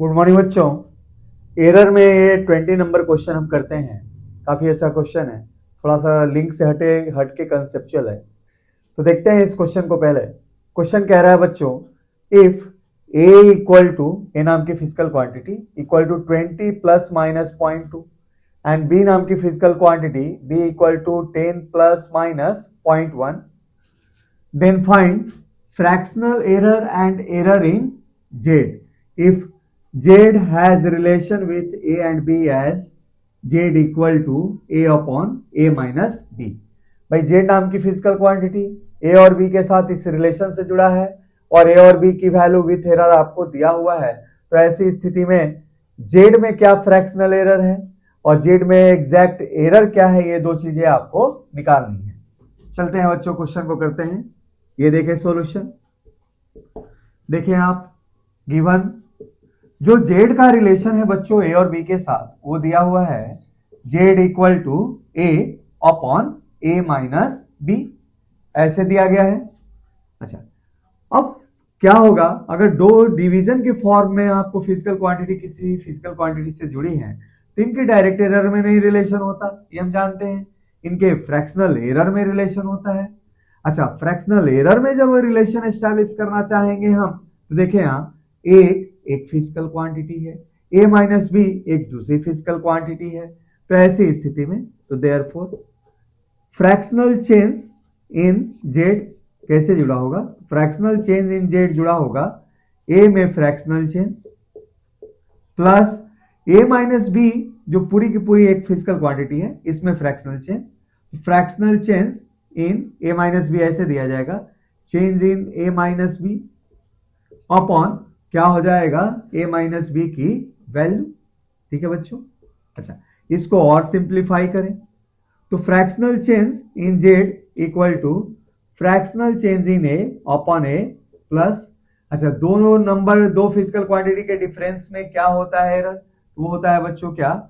Good morning बच्चों। Error में ये 20 नंबर क्वेश्चन हम करते हैं। काफी अच्छा क्वेश्चन है, थोड़ा सा लिंक से हट के कंसेप्चुअल है। तो देखते हैं इस क्वेश्चन को। पहले क्वेश्चन कह रहा है बच्चों, if A equal to A नाम की physical quantity equal to 20 plus minus 0.2 and B नाम की physical quantity B equal to 10 plus minus 0.1, then find fractional error and error in Z. If Z has relation with A and B as Z equal to A upon A minus B. भाई Z नाम की physical quantity A और B के साथ इस relation से जुड़ा है और A और B की वैल्यू विथ एरर आपको दिया हुआ है। तो ऐसी स्थिति में Z में क्या फ्रैक्शनल एरर है और Z में एग्जैक्ट एरर क्या है, ये दो चीजें आपको निकालनी है। चलते हैं बच्चों, क्वेश्चन को करते हैं। ये देखें सॉल्यूशन, देखिए आप गिवन जो जेड का रिलेशन है बच्चों ए और बी के साथ वो दिया हुआ है Z equal to A upon A minus B, ऐसे दिया गया है। अच्छा, अब क्या होगा अगर दो डिवीजन के फॉर्म में आपको फिजिकल क्वांटिटी किसी फिजिकल क्वांटिटी से जुड़ी है तो इनके डायरेक्ट एरर में नहीं रिलेशन होता, ये हम जानते हैं। इनके फ्रैक्शनल एरर में रिलेशन होता है। अच्छा, फ्रैक्शनल एरर में जब रिलेशन एस्टैब्लिश करना चाहेंगे हम तो देखें यहाँ एक फिजिकल क्वांटिटी है, ए माइनस बी एक दूसरी फिजिकल क्वांटिटी है। तो ऐसी स्थिति में तो therefore fractional change in Z कैसे जुड़ा होगा, फ्रैक्शनल चेंज इन जेड जुड़ा होगा ए में fractional change plus A minus B जो पूरी की पूरी एक फिजिकल क्वांटिटी है इसमें fractional change. Fractional change in A minus B ऐसे दिया जाएगा, change in A minus B upon क्या हो जाएगा ए माइनस बी की वैल्यू। ठीक है बच्चों। अच्छा, इसको और सिंप्लीफाई करें तो fractional change in Z equal to fractional change in A upon A plus, अच्छा दोनों नंबर दो फिजिकल क्वांटिटी के डिफरेंस में क्या होता है एरर, वो होता है बच्चों क्या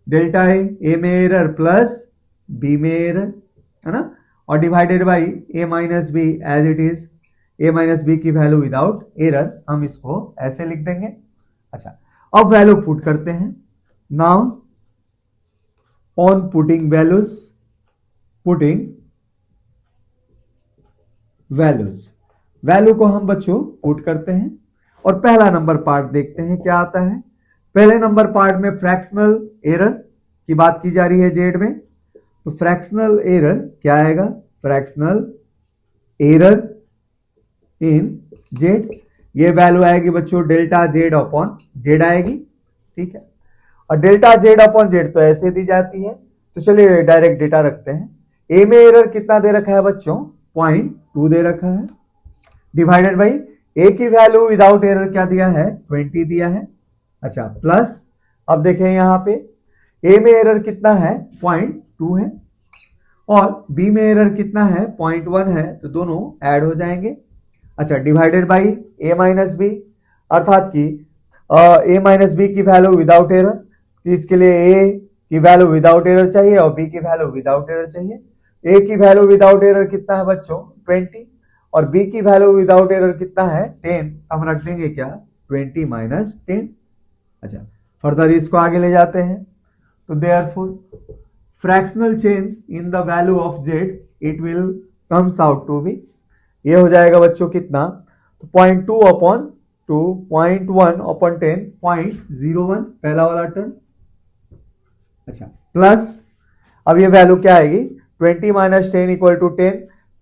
डेल्टा ए में एरर प्लस बी में एरर, है ना, और divided by A minus B as it is, A minus B की वैल्यू विदाउट एरर हम इसको ऐसे लिख देंगे। अच्छा, अब वैल्यू पुट करते हैं। Now on putting values, putting values, value को हम बच्चों पुट करते हैं और पहला नंबर पार्ट देखते हैं क्या आता है। पहले नंबर पार्ट में फ्रैक्शनल एरर की बात की जा रही है जेड में, तो फ्रैक्शनल एरर क्या आएगा, फ्रैक्शनल एरर इन जेड, ये वैल्यू आएगी बच्चों डेल्टा जेड अपॉन जेड आएगी। ठीक है, और डेल्टा जेड अपॉन जेड तो ऐसे दी जाती है, तो चलिए डायरेक्ट डेटा रखते हैं। ए में एरर कितना दे रखा है बच्चों, 0.2 दे रखा है, डिवाइडेड बाई ए की वैल्यू विदाउट एरर क्या दिया है 20 दिया है। अच्छा, प्लस अब देखें यहां पे ए में एरर कितना है 0.2 है और बी में एरर कितना है 0.1 है, तो दोनों ऐड हो जाएंगे। अच्छा, divided by A minus B, अर्थात कि ए माइनस बी की वैल्यू विदाउट एरर, इसके लिए ए की वैल्यू विदाउट एरर चाहिए और बी की वैल्यू विदाउट एरर चाहिए। ए की वैल्यू विदाउट एरर कितना है बच्चों 20 और बी की वैल्यू विदाउट एरर कितना है 10, हम रख देंगे क्या 20 माइनस 10। अच्छा, फर्दर इसको आगे ले जाते हैं तो therefore fractional change in the value of Z it will comes out to be, ये हो जाएगा बच्चों कितना, तो 0.2 अपॉन 2, 0.1 अपॉन 10, 0.01 पहला वाला टर्म। अच्छा, प्लस अब ये वैल्यू क्या आएगी 20 minus 10 equal to 10,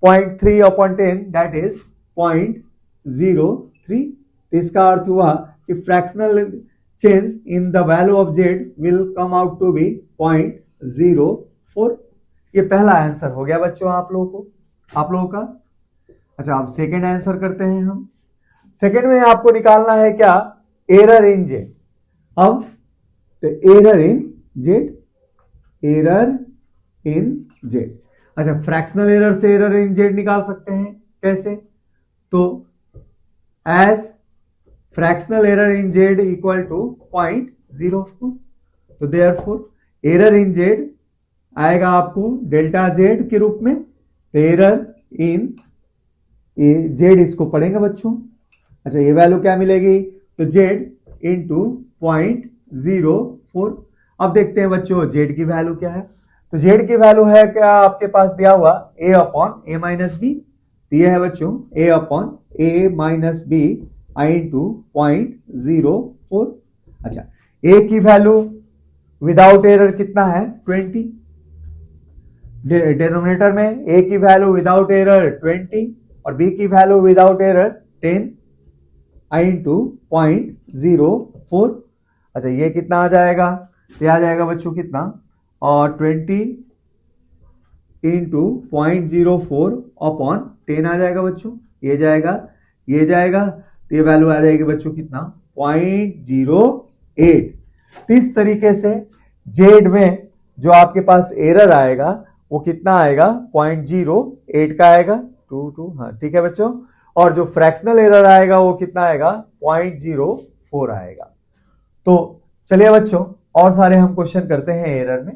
0.3 upon 10 that is 0.03। इसका अर्थ हुआ कि fractional change in the value of Z will come out to be 0.04। ये पहला आंसर हो गया बच्चों आप लोगों का। अच्छा, अब सेकेंड आंसर करते हैं हम। सेकेंड में आपको निकालना है क्या, एरर इन जेड। अब तो error in Z, error in Z, अच्छा फ्रैक्शनल एरर से एरर इन जेड निकाल सकते हैं कैसे, तो as fractional error in Z equal to 0.04, तो देयरफॉर एरर इन जेड आएगा आपको डेल्टा जेड के रूप में, एरर इन जेड इसको पढ़ेंगे बच्चों। अच्छा, ये वैल्यू क्या मिलेगी, तो जेड इंटू 0.04। अब देखते हैं बच्चों जेड की वैल्यू क्या है। तो जेड की वैल्यू है क्या आपके पास दिया हुआ a upon a minus B, दिया है बच्चों a upon a minus B I into 0.04। अच्छा, a की वैल्यू विदाउट एरर कितना है 20, डिनोमिनेटर में a की वैल्यू विदाउट एरर 20 और b की वैल्यू विदाउट एरर 10 आई इंटू 0.04। अच्छा, ये कितना आ जाएगा, ये आ जाएगा बच्चों कितना, और 20 इंटू 0.04 अपॉन 10 आ जाएगा बच्चों, ये जाएगा ये जाएगा, तो ये वैल्यू आ जाएगी बच्चों कितना 0.08। तो इस तरीके से जेड में जो आपके पास एरर आएगा वो कितना आएगा 0.08 का आएगा, 2 हाँ ठीक है बच्चों। और जो फ्रैक्शनल एरर आएगा वो कितना आएगा 0.04 आएगा। तो चलिए बच्चों और सारे हम क्वेश्चन करते हैं एरर में।